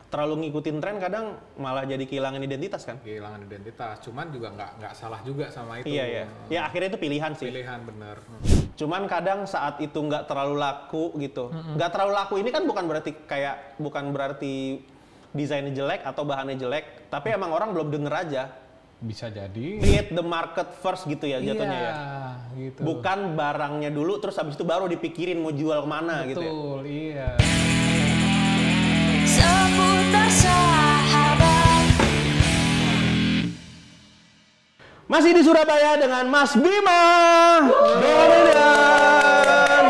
terlalu ngikutin tren kadang malah jadi kehilangan identitas kan? Kehilangan identitas, cuman juga nggak salah juga sama itu. Iya ya. Ya akhirnya itu pilihan sih. Pilihan bener. Cuman kadang saat itu nggak terlalu laku gitu. Nggak terlalu laku ini kan bukan berarti desainnya jelek atau bahannya jelek, tapi emang orang belum denger aja. Bisa jadi. Create the market first gitu ya jatuhnya ya. Gitu. Bukan barangnya dulu, terus habis itu baru dipikirin mau jual kemana gitu ya. Betul, iya. Seputar sahabat. Masih di Surabaya dengan Mas Bima Dominion.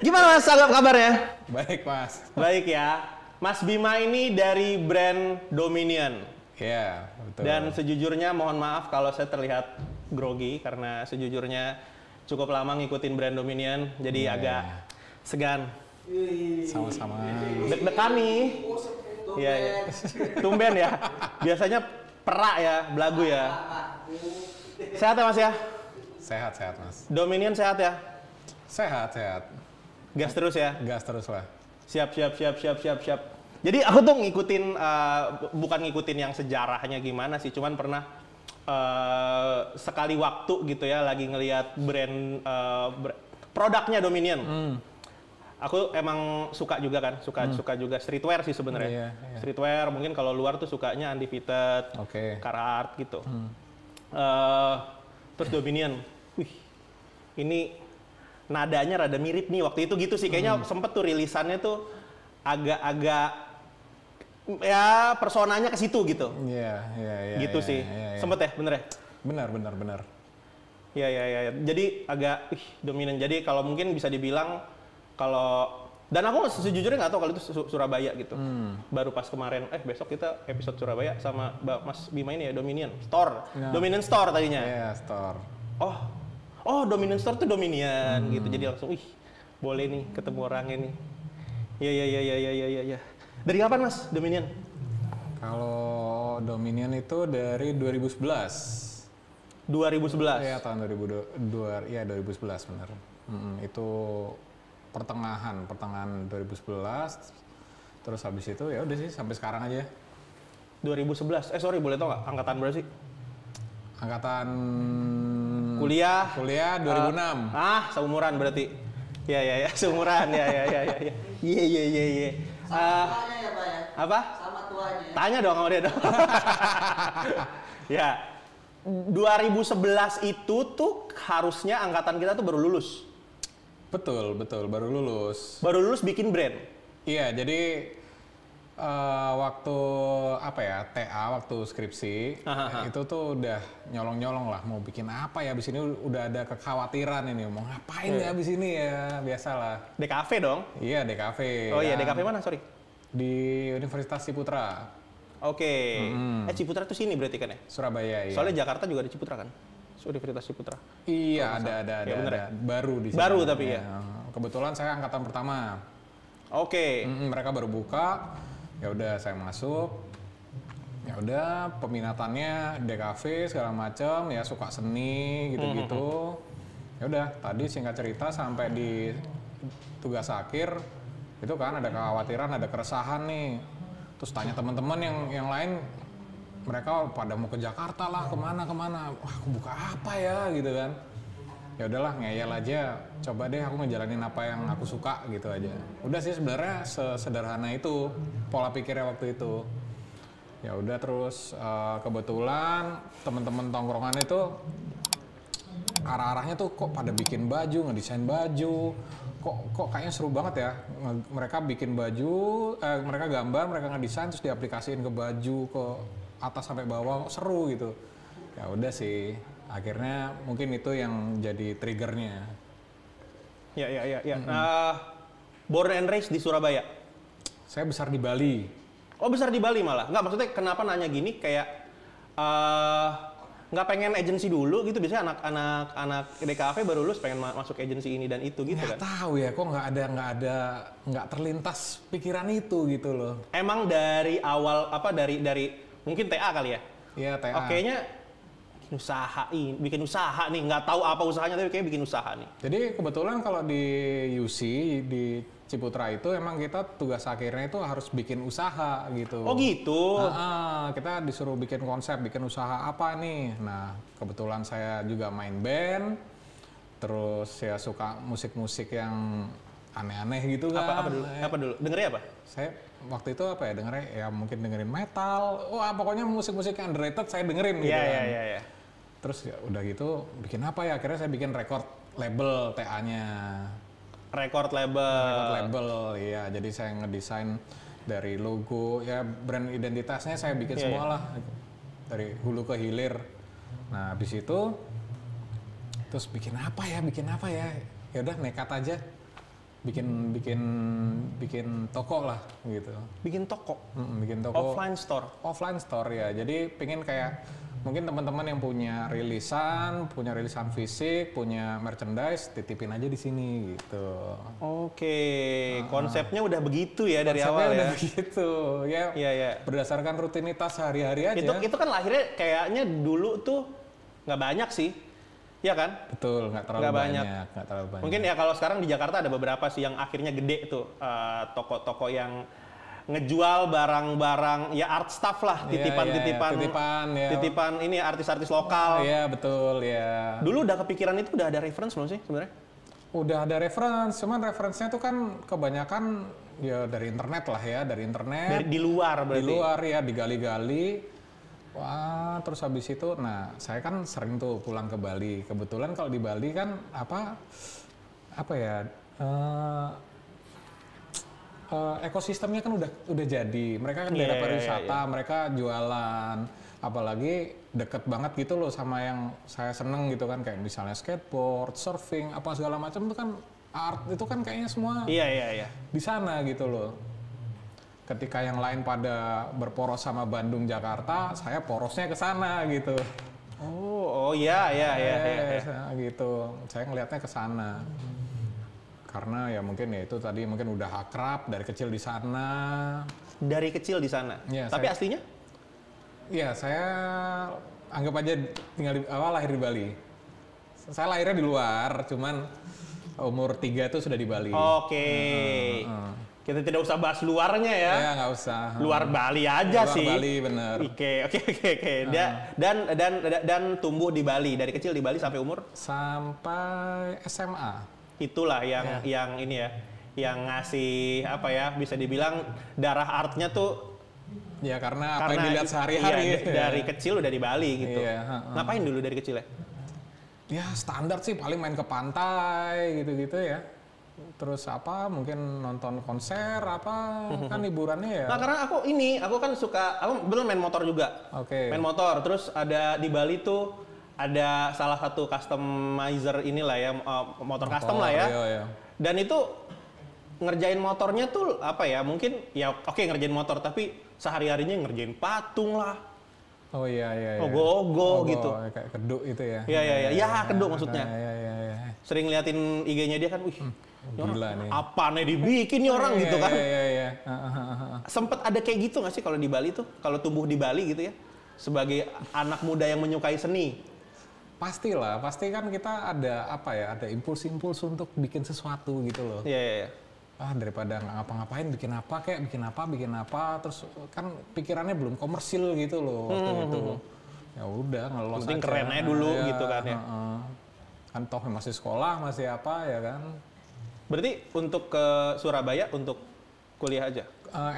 Gimana Mas kabarnya? Baik Mas. Baik ya. Mas Bima ini dari brand Dominion. Iya, betul. Dan sejujurnya mohon maaf kalau saya terlihat grogi karena sejujurnya cukup lama ngikutin brand Dominion, jadi agak segan. Sama-sama. Deg-degan nih. Iya, ya. Tumben ya. Biasanya perak ya, belagu ya. Sehat ya Mas ya? Sehat Mas. Dominion sehat ya? Sehat. Gas terus ya? Gas terus lah. Siap. Jadi aku tuh ngikutin, bukan ngikutin yang sejarahnya gimana sih, cuman pernah sekali waktu gitu ya, lagi ngelihat brand produknya Dominion. Aku emang suka juga kan, suka juga streetwear sih sebenarnya. Iya. Streetwear mungkin kalau luar tuh sukanya Undefeated, Carhartt gitu. Terus Dominion, wih, ini nadanya rada mirip nih waktu itu gitu sih. Kayaknya sempet tuh rilisannya tuh agak-agak ya personanya ke situ gitu. Iya. Gitu sih. Sempet ya, bener ya? Benar. Iya. Jadi agak Dominion. Jadi kalau mungkin bisa dibilang dan aku sejujurnya nggak tahu kalau itu Surabaya gitu. Baru pas kemarin, besok kita episode Surabaya sama Mas Bima ini ya, Dominion Store. Dominion Store tadinya. Iya, Store. Oh, Dominion Store tuh Dominion gitu. Jadi langsung, boleh nih ketemu orangnya nih. Iya. Dari kapan Mas Dominion? Kalau Dominion itu dari 2011. 2011? Iya, tahun 2011 benar. Itu pertengahan 2011. Terus habis itu ya udah sih sampai sekarang aja. 2011. Sorry, boleh tau nggak angkatan berapa sih? Angkatan Kuliah 2006. Seumuran berarti. Ya, seumuran. Ya. Iya. Sama tuanya ya, Pak ya? Apa? Sama tuanya. Tanya dong sama dia dong. Ya. 2011 itu tuh harusnya angkatan kita tuh baru lulus. Betul, baru lulus. Baru lulus bikin brand. Iya, jadi waktu TA waktu skripsi itu tuh udah nyolong lah mau bikin apa ya abis ini, udah ada kekhawatiran ini mau ngapain ya abis ini ya, biasalah. DKV dong? Iya, DKV. Oh iya, DKV mana sorry? Di Universitas Ciputra. Oke. Ciputra itu sini berarti kan ya? Surabaya, iya. Soalnya Jakarta juga ada Ciputra kan? Universitas Ciputra. Iya, ada. Ya, bener ya? Baru di sini. Baru tapi ya? Kebetulan saya angkatan pertama. Oke. Mereka baru buka. Ya udah saya masuk. Ya udah peminatannya DKV segala macam, ya suka seni gitu-gitu. Ya udah, tadi singkat cerita sampai di tugas akhir itu kan ada kekhawatiran, ada keresahan nih. Terus tanya teman-teman yang lain, mereka pada mau ke Jakarta lah, kemana. Wah, aku buka apa ya gitu kan. Ya udahlah, ngeyel aja. Coba deh aku ngejalanin apa yang aku suka gitu aja. Udah sih sebenarnya sesederhana itu pola pikirnya waktu itu. Ya udah, terus kebetulan teman-teman tongkrongan itu arah-arahnya tuh kok pada bikin baju, ngedesain baju. Kok kayaknya seru banget ya. Mereka bikin baju, mereka gambar, mereka ngedesain terus diaplikasiin ke baju, ke atas sampai bawah, seru gitu. Ya udah sih. Akhirnya mungkin itu yang jadi triggernya. Ya. Born and raised di Surabaya? Saya besar di Bali. Oh, besar di Bali malah? Nggak, maksudnya kenapa nanya gini, kayak nggak pengen agensi dulu gitu? Biasanya anak DKV baru lulus pengen masuk agensi ini dan itu gitu kan? Nggak tahu ya, kok nggak terlintas pikiran itu gitu loh. Emang dari awal, dari mungkin TA kali ya? Iya, TA. Kayaknya bikin usaha nih, nggak tahu apa usahanya tapi kayak bikin usaha nih. Jadi kebetulan kalau di UC, di Ciputra itu emang kita tugas akhirnya itu harus bikin usaha gitu. Oh gitu. Kita disuruh bikin konsep, bikin usaha apa nih. Nah, kebetulan saya juga main band, terus ya suka musik-musik yang aneh-aneh gitu kan. Apa dulu? Dengerin apa? Saya waktu itu apa ya dengerin ya mungkin dengerin metal. Wah, pokoknya musik-musik yang underrated saya dengerin gitu kan. Iya. Terus ya udah gitu bikin apa ya? Akhirnya saya bikin record label TA-nya. Record label. Record label, iya. Jadi saya ngedesain dari logo, ya brand identitasnya saya bikin semua lah. Dari hulu ke hilir. Nah, habis itu terus bikin apa ya? Ya udah nekat aja. Bikin toko lah gitu. Bikin toko. Bikin toko. Offline store. Offline store ya. Jadi pengen kayak mungkin teman-teman yang punya rilisan fisik, punya merchandise, titipin aja di sini gitu. Oke, konsepnya udah begitu ya dari awal ya. Udah begitu, ya. Iya. Berdasarkan rutinitas sehari-hari aja. Itu kan lahirnya kayaknya dulu tuh nggak banyak sih, ya kan? Betul, nggak terlalu banyak. Mungkin ya kalau sekarang di Jakarta ada beberapa sih yang akhirnya gede tuh, toko-toko yang ngejual barang-barang ya art stuff lah, titipan ini artis-artis lokal. Iya betul ya. Dulu udah kepikiran itu, udah ada reference belum sih sebenarnya? Udah ada reference, cuman referensinya tuh kan kebanyakan ya dari internet lah ya, dari internet. Di luar berarti? Di luar ya, digali-gali. Wah, terus habis itu, nah saya kan sering tuh pulang ke Bali. Kebetulan kalau di Bali kan apa ya, ekosistemnya kan udah jadi. Mereka kan daerah pariwisata, mereka jualan. Apalagi deket banget gitu loh sama yang saya seneng gitu kan, kayak misalnya skateboard, surfing, apa segala macam itu kan art itu kan kayaknya semua Iya. di sana gitu loh. Ketika yang lain pada berporos sama Bandung, Jakarta, saya porosnya ke sana gitu. Iya. Gitu. Saya ngelihatnya ke sana. Karena ya mungkin ya itu tadi mungkin udah akrab dari kecil di sana. Dari kecil di sana. Ya, tapi aslinya? Iya, saya anggap aja lahir di Bali. Saya lahirnya di luar, cuman umur 3 itu sudah di Bali. Oke. Kita tidak usah bahas luarnya ya. Ya, nggak usah. Luar Bali aja luar sih. Luar Bali, bener. Oke. Dan tumbuh di Bali, dari kecil di Bali sampai umur? Sampai SMA. Itulah yang ini ya, yang ngasih apa ya, bisa dibilang darah artnya tuh. Ya karena apa yang dilihat sehari-hari. Iya, dari kecil udah di Bali gitu. Iya, Ngapain dulu dari kecil ya? Ya standar sih, paling main ke pantai gitu-gitu ya. Terus apa, mungkin nonton konser apa, kan liburannya ya. Nah karena aku kan suka, aku belum main motor juga. Oke. Main motor, terus ada di Bali tuh ada salah satu customizer inilah ya, motor custom lah ya. Iya. Dan itu ngerjain motornya tuh apa ya, mungkin ya oke ngerjain motor, tapi sehari-harinya ngerjain patung lah. Oh iya. Ogo-ogo gitu. Kayak keduk itu ya. Iya. Ya keduk maksudnya. Iya. Sering liatin IG-nya dia kan, wih. Gila nih. Apa nih dibikin nih orang gitu kan. Iya. Sempet ada kayak gitu nggak sih kalau di Bali tuh? Kalau tumbuh di Bali gitu ya? Sebagai anak muda yang menyukai seni. Pastilah, pasti kan kita ada apa ya, ada impuls-impuls untuk bikin sesuatu gitu loh. Iya. Daripada nggak ngapa-ngapain, bikin apa, terus kan pikirannya belum komersil gitu loh waktu itu. Ya udah, ngelos aja. Penting keren aja dulu gitu kan ya. Kan toh masih sekolah, masih apa ya kan. Berarti untuk ke Surabaya untuk kuliah aja?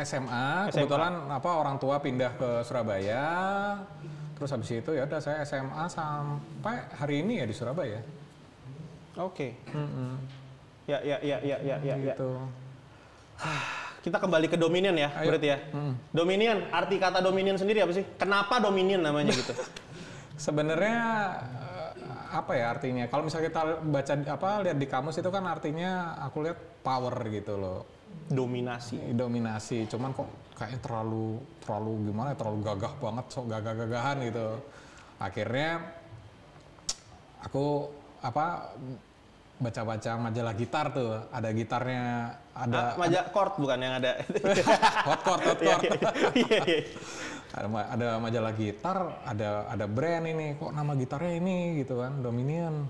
SMA, kebetulan orang tua pindah ke Surabaya. Terus habis itu ya udah saya SMA sampai hari ini ya di Surabaya. Oke. Ya. Gitu. Kita kembali ke Dominion ya, berarti ya. Dominion, arti kata Dominion sendiri apa sih? Kenapa Dominion namanya gitu? Sebenarnya apa ya artinya? Kalau misalnya kita baca lihat di kamus itu kan artinya aku lihat power gitu loh. Dominasi. Cuman kok kayaknya terlalu gimana ya, terlalu gagah banget, sok gagah-gagahan gitu. Akhirnya aku baca-baca majalah gitar tuh, ada gitarnya, ada majalah chord bukan yang ada. hot chord. Iya. Ada majalah gitar, ada brand ini, kok nama gitarnya ini gitu kan, Dominion.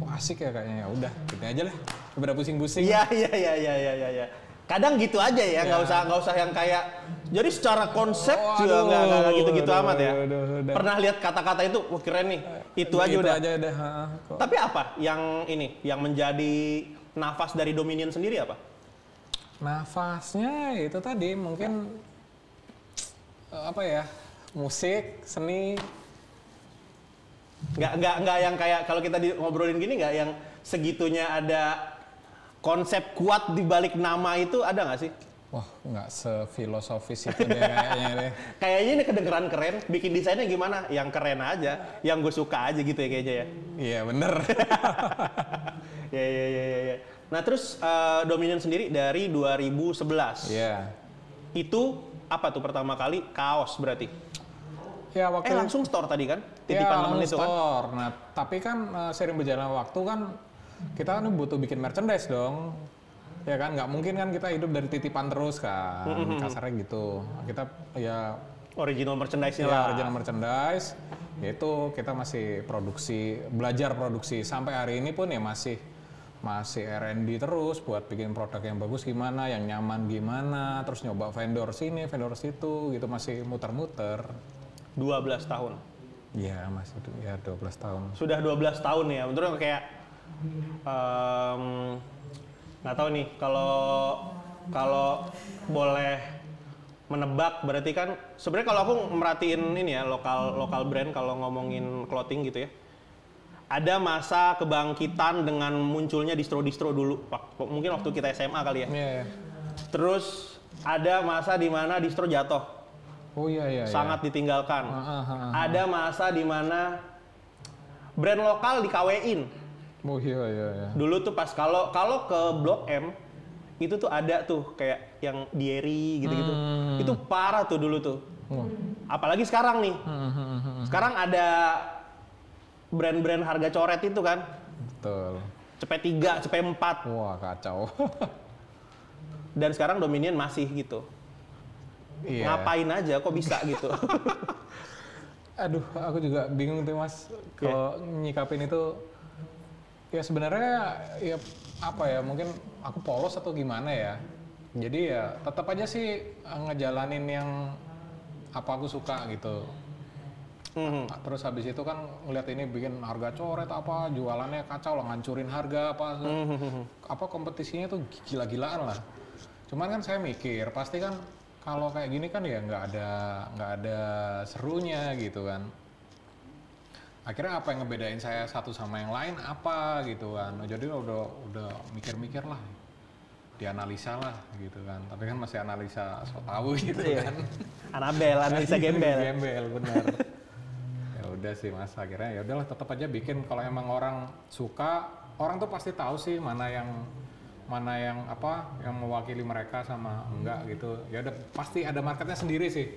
Kok asik ya kayaknya, ya udah, gini aja lah. daripada pusing-pusing. Iya. Kadang gitu aja ya, nggak usah yang kayak. Jadi secara konsep Oh, juga aduh, nggak gitu-gitu aduh, amat ya. aduh. Pernah lihat kata-kata itu, wah keren nih. Itu aja Gitu udah. aja udah. Kok. Tapi apa yang menjadi nafas dari Dominion sendiri apa? Nafasnya itu tadi mungkin apa ya, musik, seni. Nggak yang kayak kalau kita ngobrolin gini nggak yang segitunya ada konsep kuat di balik nama itu, ada nggak sih? Wah, nggak sefilosofis itu deh kayaknya deh. Kayaknya ini kedengeran keren, bikin desainnya gimana? Yang keren aja, yang gue suka aja gitu ya kayaknya ya. Iya bener. Ya. Nah terus Dominion sendiri dari 2011. Iya. Itu apa tuh pertama kali? Kaos berarti? Ya waktu Langsung store tadi kan? Titipan temen itu kan? store. Nah, tapi kan sering berjalan waktu kan kita kan butuh bikin merchandise dong. Ya kan, nggak mungkin kan kita hidup dari titipan terus kan. Kasarnya gitu. Kita ya Original merchandise-nya ya, lah. original merchandise. Yaitu kita masih belajar produksi. Sampai hari ini pun ya masih R&D terus buat bikin produk yang bagus gimana, yang nyaman gimana, terus nyoba vendor sini, vendor situ gitu, masih muter-muter. 12 tahun. Iya, masih ya 12 tahun. Sudah 12 tahun ya. Menurut kayak nggak tahu nih kalau boleh menebak, berarti kan sebenarnya kalau aku merhatiin ini ya lokal brand kalau ngomongin clothing gitu ya. Ada masa kebangkitan dengan munculnya distro-distro dulu, Pak. Mungkin waktu kita SMA kali ya. Iya. Terus ada masa di mana distro jatuh. Oh iya. Sangat ditinggalkan. Ada masa di mana brand lokal di-KW-in. Oh iya. Dulu tuh pas kalau ke Blok M itu tuh ada tuh kayak yang Dieri gitu-gitu. Itu parah tuh dulu tuh. Apalagi sekarang nih. Sekarang ada brand-brand harga coret itu kan. Betul. Cepet 3, cepet 4. Wah, kacau. Dan sekarang Dominion masih gitu. Iya. Ngapain aja kok bisa gitu. Aduh, aku juga bingung tuh Mas kalau nyikapin itu. Ya sebenarnya ya apa ya, mungkin aku polos atau gimana ya. Jadi ya tetap aja sih ngejalanin yang apa aku suka gitu. Terus habis itu kan ngeliat ini bikin harga coret apa, jualannya kacau lah, ngancurin harga apa kompetisinya tuh gila-gilaan lah. Cuman kan saya mikir pasti kan kalau kayak gini kan ya nggak ada serunya gitu kan. Akhirnya apa yang ngebedain saya satu sama yang lain apa gitu kan. Jadi udah mikir-mikir lah, dianalisa lah gitu kan. Tapi kan masih analisa so tahu gitu kan. Anabel, analisa gembel. Gembel benar. Ya udah sih Mas, akhirnya ya udahlah tetap aja bikin. Kalau emang orang suka, orang tuh pasti tahu sih mana yang apa yang mewakili mereka sama enggak gitu. Ya udah pasti ada marketnya sendiri sih.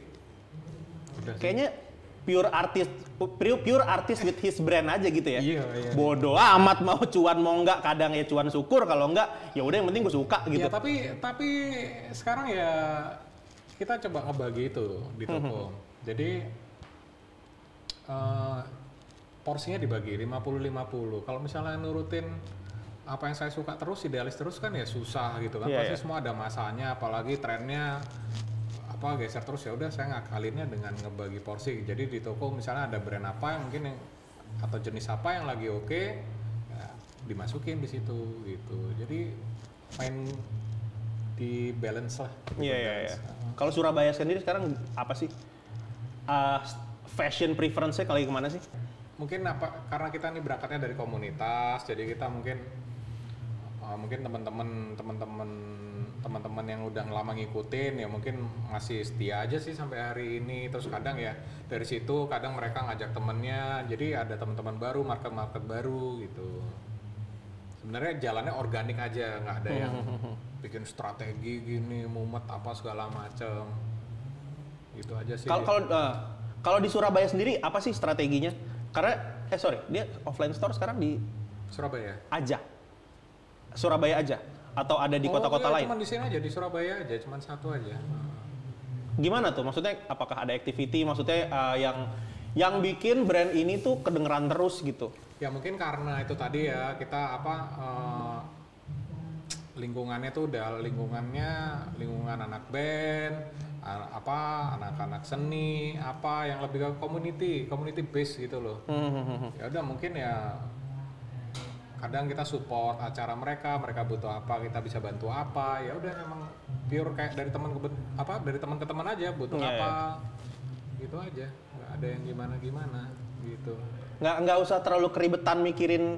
Udah Kayaknya pure artist with his brand aja gitu ya. Iya. Bodoh amat mau cuan mau enggak, kadang ya cuan syukur, kalau enggak ya udah yang penting gue suka gitu. Ya tapi sekarang ya kita coba ngebagi itu di toko. Jadi porsinya dibagi 50-50. Kalau misalnya nurutin apa yang saya suka terus, idealis terus kan ya susah gitu kan. Pasti semua ada masanya, apalagi trennya apa geser terus, ya udah saya ngakalinnya dengan ngebagi porsi. Jadi di toko misalnya ada brand apa yang mungkin atau jenis apa yang lagi oke, ya dimasukin di situ gitu. Jadi main di balance lah. Iya. Kalau Surabaya sendiri sekarang apa sih fashion preference-nya kali kemana sih? Mungkin apa karena kita nih berangkatnya dari komunitas, jadi kita mungkin teman-teman yang udah lama ngikutin ya mungkin masih setia aja sih sampai hari ini. Terus kadang ya dari situ kadang mereka ngajak temennya, jadi ada teman-teman baru, market baru gitu. Sebenarnya jalannya organik aja, nggak ada yang bikin strategi gini, mumet apa segala macem. Itu aja sih. Kalau di Surabaya sendiri apa sih strateginya? Karena dia offline store sekarang di Surabaya aja atau ada di kota-kota lain? Cuma di sini aja, di Surabaya aja, cuma satu aja. Gimana tuh? Maksudnya apakah ada activity? Maksudnya yang bikin brand ini tuh kedengeran terus gitu? Ya mungkin karena itu tadi ya kita lingkungannya tuh udah lingkungan anak band, anak-anak seni, yang lebih ke community base gitu loh. Ya udah mungkin ya kadang kita support acara mereka butuh apa kita bisa bantu apa, ya udah emang pure kayak dari teman ke teman aja butuh apa gitu aja, nggak ada yang gimana gitu. Nggak usah terlalu keribetan mikirin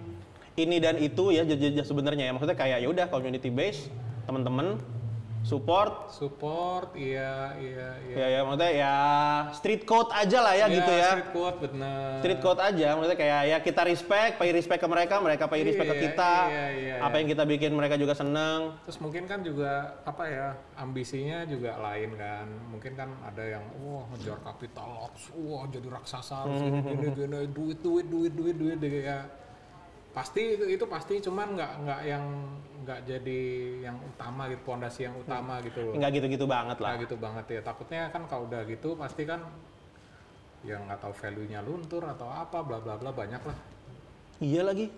ini dan itu ya sebenarnya ya, maksudnya kayak ya udah community base, teman-teman support, iya. Ya maksudnya ya street code aja lah ya gitu ya. Street code bener. Street code aja, maksudnya kayak ya kita pay respect ke mereka pay respect ke kita. Iya. Apa yang kita bikin mereka juga seneng. Terus mungkin kan juga ambisinya juga lain kan. Mungkin kan ada yang ngejar kapital, jadi raksasa, gini, duit ya. Pasti itu pasti, cuman nggak jadi yang utama gitu, pondasi yang utama gitu loh. Nggak gitu-gitu banget lah. Nggak gitu banget ya. Takutnya kan kalau udah gitu pasti kan yang nggak tahu value-nya luntur atau apa bla bla bla, banyak lah. Iya lagi.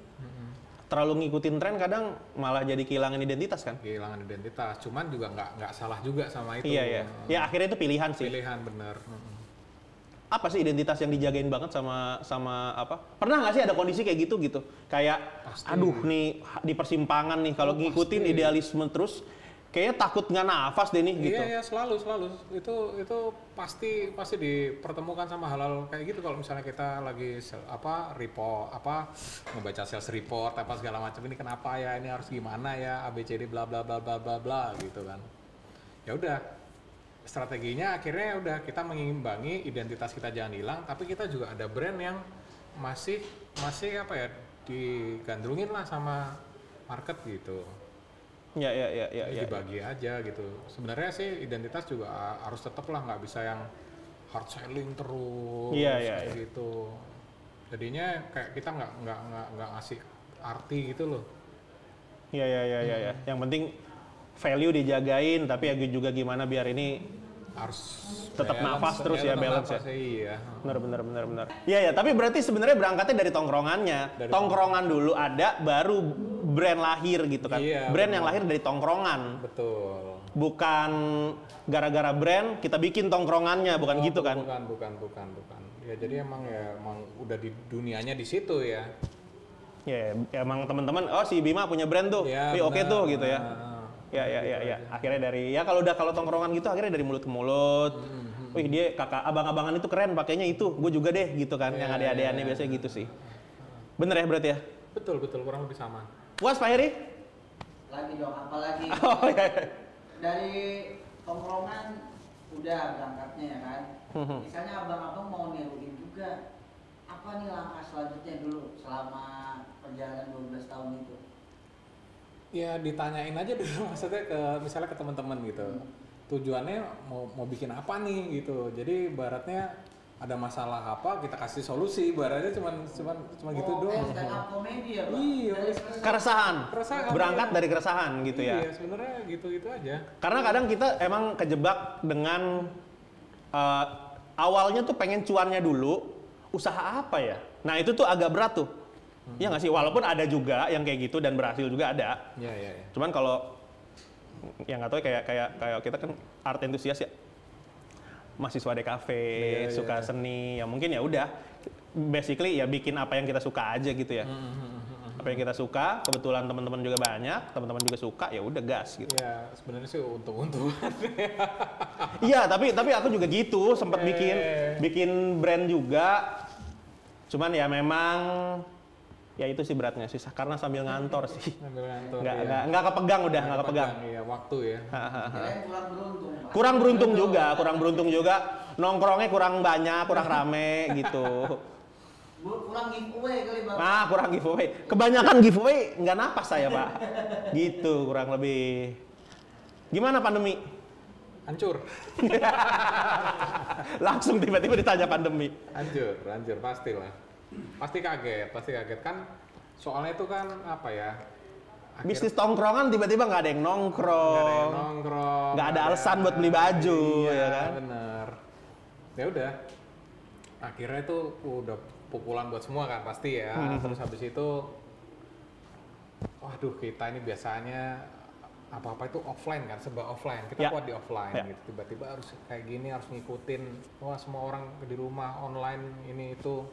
Terlalu ngikutin tren kadang malah jadi kehilangan identitas kan? Kehilangan identitas. Cuman juga nggak salah juga sama itu. Iya. Ya akhirnya itu pilihan sih. Pilihan bener. Apa sih identitas yang dijagain banget sama apa? Pernah nggak sih ada kondisi kayak gitu? Kayak pasti. Aduh nih di persimpangan nih kalau ngikutin idealisme terus kayaknya takut nggak nafas deh nih gitu. Iya selalu itu pasti dipertemukan sama hal-hal kayak gitu. Kalau misalnya kita lagi ngebaca sales report apa segala macam, ini kenapa ya, ini harus gimana ya, ABCD bla bla bla bla bla bla gitu kan. Ya udah, strateginya akhirnya udah kita mengimbangi identitas kita jangan hilang, tapi kita juga ada brand yang masih digandrungin lah sama market gitu. Ya. Dibagi aja gitu. Sebenarnya sih identitas juga harus tetap lah, nggak bisa yang hard selling terus gitu. Jadinya kayak kita nggak ngasih arti gitu loh. Iya. Yang penting value dijagain, tapi ya juga gimana biar ini harus tetap nafas terus ya, balance ya. Iya. Benar. Iya, tapi berarti sebenarnya berangkatnya dari tongkrongannya. Tongkrongan dulu ada, baru brand lahir gitu kan. Iya, brand yang lahir dari tongkrongan. Betul. Bukan gara-gara brand kita bikin tongkrongannya, bukan gitu kan? Bukan. Ya jadi emang udah di dunianya di situ ya. Ya, emang teman-teman, si Bima punya brand tuh. Ya, oke tuh gitu ya. Ya. Aja. Akhirnya kalau tongkrongan gitu akhirnya dari mulut ke mulut. Wih, dia kakak abang-abangan itu keren pakainya itu. Gue juga deh gitu kan. Yang ade-adeannya biasanya gitu sih. Bener ya berarti ya? Betul, kurang lebih sama. Puas Pak Heri? Lagi dong, apalagi Oh iya. dari tongkrongan udah berangkatnya ya kan. Misalnya abang-abang mau niruin juga, apa nih langkah selanjutnya dulu selama perjalanan 12 tahun itu? Ya ditanyain aja dulu misalnya ke teman-teman gitu. Tujuannya mau bikin apa nih gitu. Jadi baratnya ada masalah apa, kita kasih solusi. Baratnya cuma gitu doang. Stand up comedy ya, Bang? Iya. Keresahan. Berangkat dari keresahan gitu ya. Iya, sebenarnya gitu aja. Karena kadang kita emang kejebak dengan awalnya tuh pengen cuannya dulu, usaha apa ya? Nah, itu tuh agak berat tuh. Ya nggak sih, walaupun ada juga yang kayak gitu dan berhasil juga ada. Iya. Cuman kalau yang nggak tahu kayak kita kan art entusias ya, mahasiswa DKV, suka seni, ya mungkin ya udah, basically ya bikin apa yang kita suka aja gitu ya. Apa yang kita suka, kebetulan teman-teman juga banyak, teman-teman juga suka, ya udah gas gitu. Ya sebenarnya sih untung-untungan. Iya, tapi aku juga gitu, sempat bikin brand juga. Cuman ya memang ya itu sih beratnya sih, karena sambil ngantor sih. Nggak kepegang udah, nggak kepegang. Iya, waktu ya. Kurang beruntung, Pak. Kurang beruntung juga. Nongkrongnya kurang banyak, kurang rame gitu. Kurang giveaway kali, Bang. Nah, kurang giveaway. Kebanyakan giveaway nggak napas saya, Pak. Gitu, kurang lebih. Gimana pandemi? Hancur. Langsung tiba-tiba ditanya pandemi. Hancur, pastilah. Pasti kaget kan, soalnya itu kan apa ya, bisnis tongkrongan tiba-tiba nggak ada yang nongkrong, nggak ada alasan buat beli baju, ya kan? Bener. Ya udah, akhirnya itu udah pukulan buat semua kan pasti ya. Terus habis itu, waduh kita ini biasanya apa-apa itu offline kan, serba offline. Kita Ya. kuat di offline Ya. gitu. Tiba-tiba harus kayak gini, harus ngikutin. Wah, semua orang di rumah online ini itu.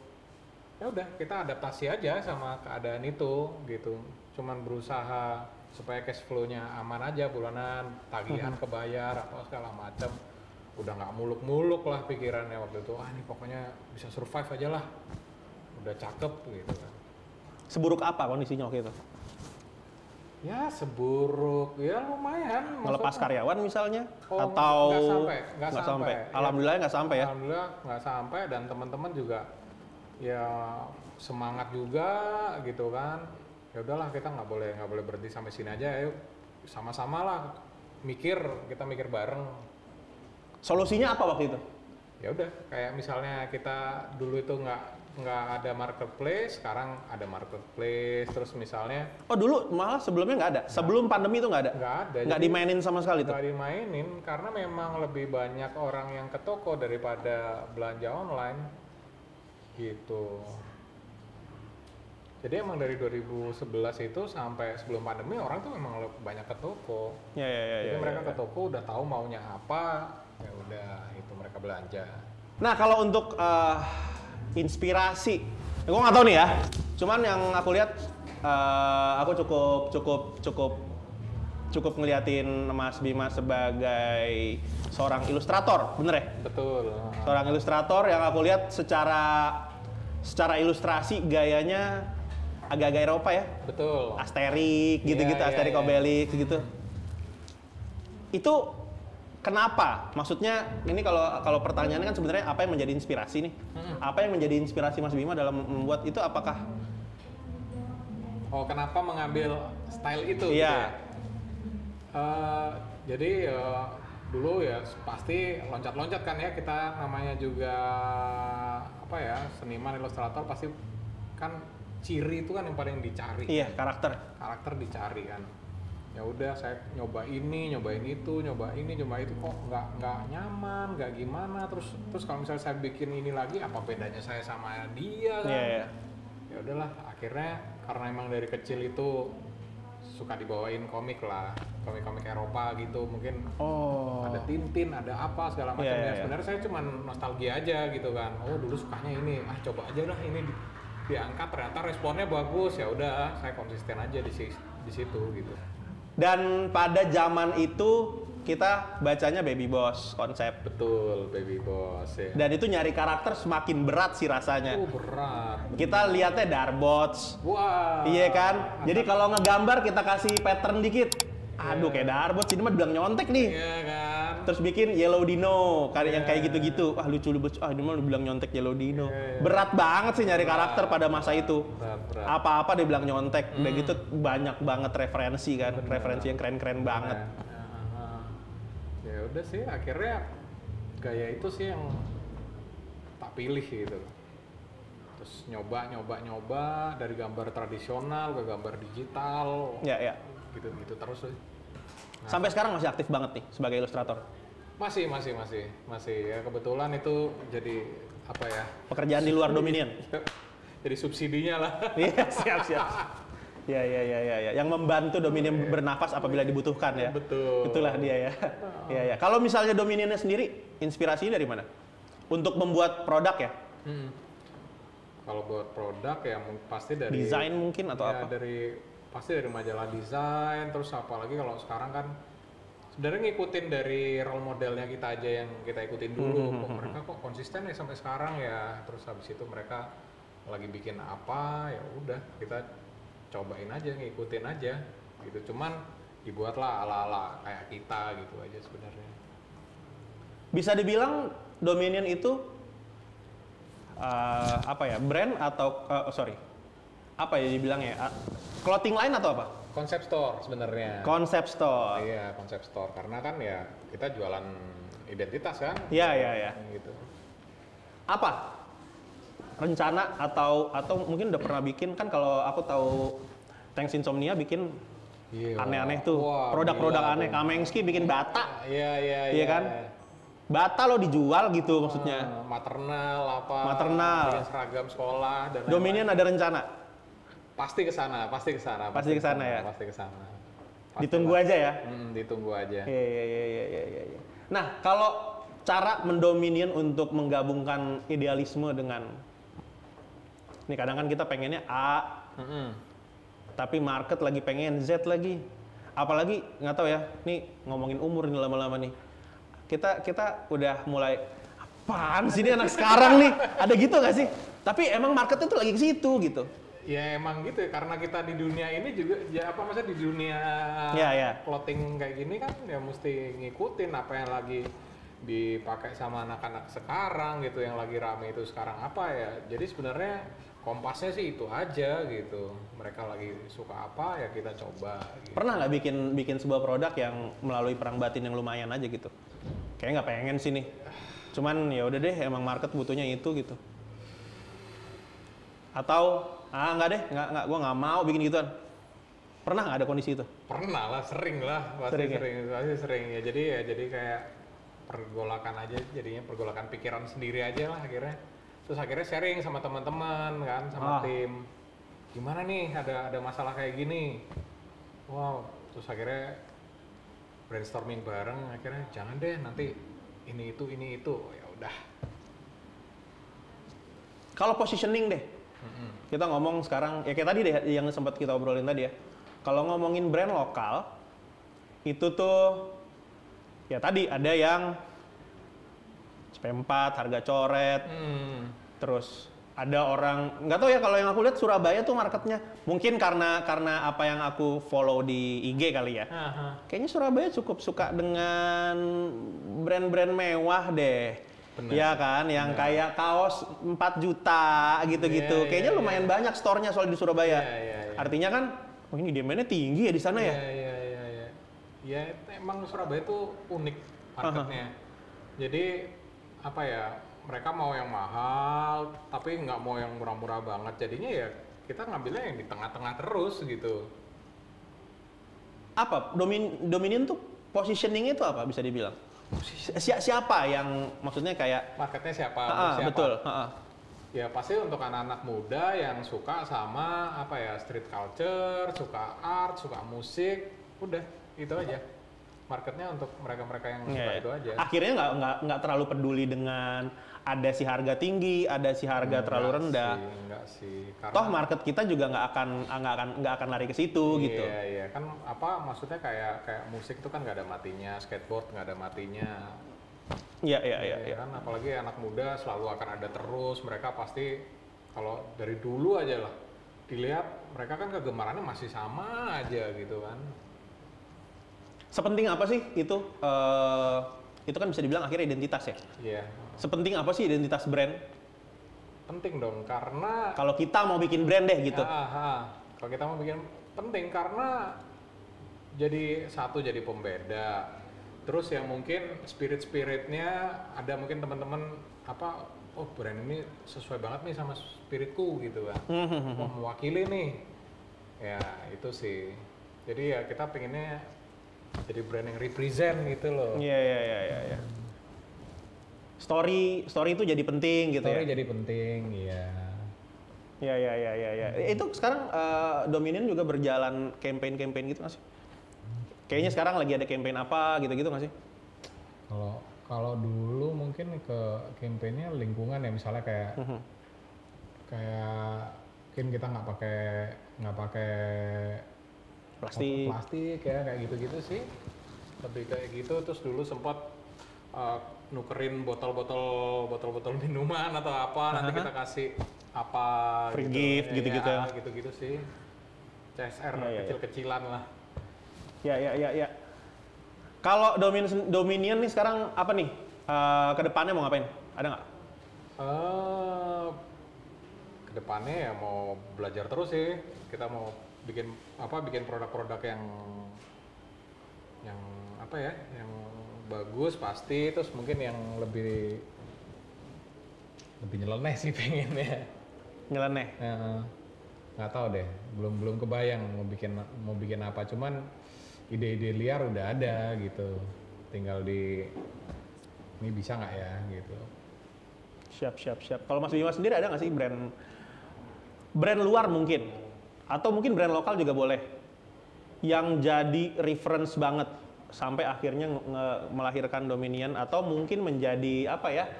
Ya udah, kita adaptasi aja sama keadaan itu gitu. Cuman berusaha supaya cash flow-nya aman aja bulanan, tagihan kebayar apa segala macam. Udah nggak muluk-muluk lah pikirannya waktu itu. Ah, ini pokoknya bisa survive aja lah. Udah cakep gitu kan. Seburuk apa kondisinya waktu itu? Ya seburuk, ya lumayan. Melepas maksudnya. karyawan misalnya? Oh, Atau nggak sampai. Ya, Alhamdulillah nggak sampai ya? Alhamdulillah nggak sampai, dan teman-teman juga ya semangat juga gitu kan. Ya udahlah, kita nggak boleh berhenti sampai sini aja, ayo sama-sama lah kita mikir bareng. Solusinya apa waktu itu? Ya udah, kayak misalnya kita dulu itu nggak ada marketplace, sekarang ada marketplace. Terus misalnya Oh dulu malah sebelumnya nggak ada? Sebelum pandemi itu nggak ada? nggak ada, Nggak jadi dimainin sama sekali tuh? nggak dimainin karena memang lebih banyak orang yang ke toko daripada belanja online gitu. Jadi emang dari 2011 itu sampai sebelum pandemi orang tuh memang banyak ke toko. Ya, Jadi mereka ke toko udah tahu maunya apa, ya udah itu mereka belanja. Nah kalau untuk inspirasi, gue nggak tahu nih ya. Cuman yang aku lihat, aku cukup ngeliatin Mas Bima sebagai seorang ilustrator, bener ya? Betul. Seorang ilustrator yang aku lihat secara ilustrasi gayanya agak-agak Eropa ya, Betul. Asterix gitu-gitu, Iya, iya, Asterix iya. Obelix gitu. Itu kenapa? Maksudnya ini kalau pertanyaannya kan sebenarnya apa yang menjadi inspirasi nih? Apa yang menjadi inspirasi Mas Bima dalam membuat itu? Apakah Oh, kenapa mengambil style itu? Iya. Gitu ya? Jadi dulu ya pasti loncat-loncat kan ya, kita namanya juga apa ya, seniman ilustrator pasti kan ciri itu kan yang paling dicari. iya karakter? Karakter dicari kan. Ya udah, saya nyoba ini, nyobain itu, nyoba ini, nyoba itu, kok nggak nyaman, nggak gimana. Terus kalau misalnya saya bikin ini lagi, apa bedanya saya sama dia kan? Iya, iya. Ya udahlah, akhirnya karena emang dari kecil itu suka dibawain komik lah, komik-komik Eropa gitu, mungkin Oh. ada Tintin, ada apa segala macam. Iya, iya, Ya iya. sebenarnya saya cuma nostalgia aja gitu kan. Oh dulu sukanya ini, coba aja lah ini diangkat, ternyata responnya bagus. Ya udah, saya konsisten aja di situ gitu. Dan pada zaman itu kita bacanya Baby Boss konsep. Betul, Baby Boss ya. Dan itu nyari karakter semakin berat sih rasanya. Berat. Kita lihatnya Darbots, Wah. iya kan? Jadi kalau ngegambar kita kasih pattern dikit. Aduh kayak Darbots, ini mah bilang nyontek nih. Iya kan. Terus bikin Yellow Dino, yang kayak gitu-gitu. Ah lucu. Ini mah bilang nyontek Yellow Dino. Iya. Berat banget sih nyari karakter pada masa itu. Berat. Apa-apa dia bilang nyontek. Udah gitu banyak banget referensi kan. Referensi yang keren-keren banget. Ya udah sih, akhirnya gaya itu sih yang tak pilih gitu. Terus nyoba dari gambar tradisional ke gambar digital. Ya. Gitu terus sih. Sampai sekarang masih aktif banget nih sebagai ilustrator. Masih ya, kebetulan itu jadi apa ya? Pekerjaan di luar Dominion. Jadi subsidinya lah. Iya, siap. Ya. Yang membantu Dominion bernafas apabila dibutuhkan ya. Betul. Itulah dia ya. Iya. Kalau misalnya Dominionnya sendiri, inspirasinya dari mana? Untuk membuat produk ya? Kalau buat produk ya pasti dari Desain mungkin atau ya, apa? Pasti dari majalah desain. Terus apalagi kalau sekarang kan sebenarnya ngikutin dari role modelnya kita aja yang kita ikutin dulu. Kok mereka kok konsisten ya sampai sekarang ya. Terus habis itu mereka lagi bikin apa, ya udah kita cobain aja, ngikutin aja gitu. Cuman dibuatlah ala-ala kayak kita gitu aja sebenarnya. Bisa dibilang Dominion itu apa ya, brand atau apa ya dibilangnya, clothing line atau apa? Konsep store sebenarnya. Konsep store. Iya, konsep store, karena kan ya kita jualan identitas kan. Iya. Gitu. Apa rencana atau mungkin udah pernah bikin kan? Kalau aku tahu Thanks Insomnia bikin Iya. aneh-aneh tuh, Wah, produk-produk gila aneh. tuh. Kamengski bikin bata, Iya kan? Bata lo dijual gitu maksudnya. Maternal apa? Maternal. Bikin seragam sekolah dan Dominion ada rencana. pasti ke sana. Pasti ke sana ya? Pasti ke sana. Ditunggu aja ya. Ditunggu aja. Iya. Nah, kalau cara mendominian untuk menggabungkan idealisme dengan ini kadang kan kita pengennya A, tapi market lagi pengen Z lagi. Apalagi nggak tahu ya, nih ngomongin umur nih lama-lama nih. Kita udah mulai apaan sih ini anak sekarang nih? Ada gitu nggak sih? Tapi emang marketnya tuh lagi ke situ gitu. Ya emang gitu ya, karena kita di dunia ini juga, ya apa maksudnya di dunia clothing kayak gini kan ya mesti ngikutin apa yang lagi dipakai sama anak-anak sekarang gitu, yang lagi rame itu sekarang apa ya. Jadi sebenarnya kompasnya sih itu aja gitu. Mereka lagi suka apa ya kita coba. Gitu. Pernah nggak bikin sebuah produk yang melalui perang batin yang lumayan aja gitu? Kayaknya nggak pengen sih nih. Cuman ya udah deh, emang market butuhnya itu gitu. Atau enggak deh, enggak, gue nggak mau bikin gituan. Pernah nggak ada kondisi itu? Pernah lah, sering lah, pasti sering ya. Jadi kayak pergolakan aja, jadinya pergolakan pikiran sendiri aja lah akhirnya. Terus akhirnya sharing sama teman-teman kan, sama tim. Gimana nih, ada masalah kayak gini. Wow, terus akhirnya brainstorming bareng, akhirnya jangan deh nanti ini itu, ya udah. Kalau positioning deh. Kita ngomong sekarang, ya kayak tadi deh yang sempat kita obrolin tadi ya. Kalau ngomongin brand lokal, itu tuh, ya tadi ada yang CP4, harga coret, terus ada orang, nggak tahu ya kalau yang aku lihat Surabaya tuh marketnya, mungkin karena apa yang aku follow di IG kali ya. Kayaknya Surabaya cukup suka dengan brand-brand mewah deh. Iya kan, yang kayak kaos 4 juta gitu-gitu. Kayaknya lumayan banyak store-nya soal di Surabaya. Artinya kan, ini demand-nya tinggi ya di sana ya? Iya. Ya emang Surabaya itu unik marketnya. Jadi apa ya, mereka mau yang mahal, tapi nggak mau yang murah-murah banget. Jadinya ya kita ngambilnya yang di tengah-tengah terus gitu. Apa? Dominion tuh positioning itu apa bisa dibilang? Siapa yang maksudnya kayak marketnya siapa? Betul. Ya pasti untuk anak-anak muda yang suka sama apa ya, street culture, suka art, suka musik, udah itu aja. Marketnya untuk mereka-mereka yang suka itu aja. Akhirnya nggak terlalu peduli dengan ada si harga tinggi, ada si harga terlalu rendah. Enggak sih. Karena toh market kita juga nggak akan lari ke situ gitu. Iya kan, apa maksudnya kayak musik itu kan nggak ada matinya, skateboard nggak ada matinya. Iya. Kan apalagi anak muda selalu akan ada terus. Mereka pasti kalau dari dulu aja lah dilihat, mereka kan kegemarannya masih sama aja gitu kan. Sepenting apa sih itu? Itu kan bisa dibilang akhirnya identitas ya. Iya. Sepenting apa sih identitas brand? Penting dong, karena kalau kita mau bikin brand deh gitu. Kalau kita mau bikin, penting karena jadi pembeda. Terus yang mungkin spiritnya ada, mungkin teman-teman apa, oh brand ini sesuai banget nih sama spiritku gitu kan. Oh, mewakili nih. Ya itu sih. Jadi ya kita pengennya jadi brand yang represent gitu loh. Iya. Story itu jadi penting gitu ya. Story jadi penting, iya. Iya. Itu sekarang Dominion juga berjalan campaign gitu nggak sih? Kayaknya sekarang lagi ada campaign apa gitu-gitu nggak sih? Kalau dulu mungkin ke campaignnya lingkungan ya, misalnya kayak mungkin kita nggak pakai plastik ya, kayak gitu-gitu sih. Lebih kayak gitu. Terus dulu sempat nukerin botol-botol minuman atau apa, nanti kita kasih apa free gitu. gift gitu-gitu ya. Gitu-gitu sih. CSR kecil-kecilan lah. Ya. Kalau Dominion nih sekarang apa nih? Kedepannya mau ngapain? Ada nggak? Kedepannya ya mau belajar terus sih. Kita mau bikin produk-produk yang apa ya, yang bagus pasti, terus mungkin yang lebih nyeleneh sih pengennya. Nyeleneh? Nggak tahu deh, belum kebayang mau bikin apa, cuman ide-ide liar udah ada gitu, tinggal ini bisa nggak ya gitu. Siap. Kalau Mas Bima sendiri ada nggak sih brand luar mungkin? Atau mungkin brand lokal juga boleh? yang jadi reference banget sampai akhirnya melahirkan Dominion atau mungkin menjadi apa ya?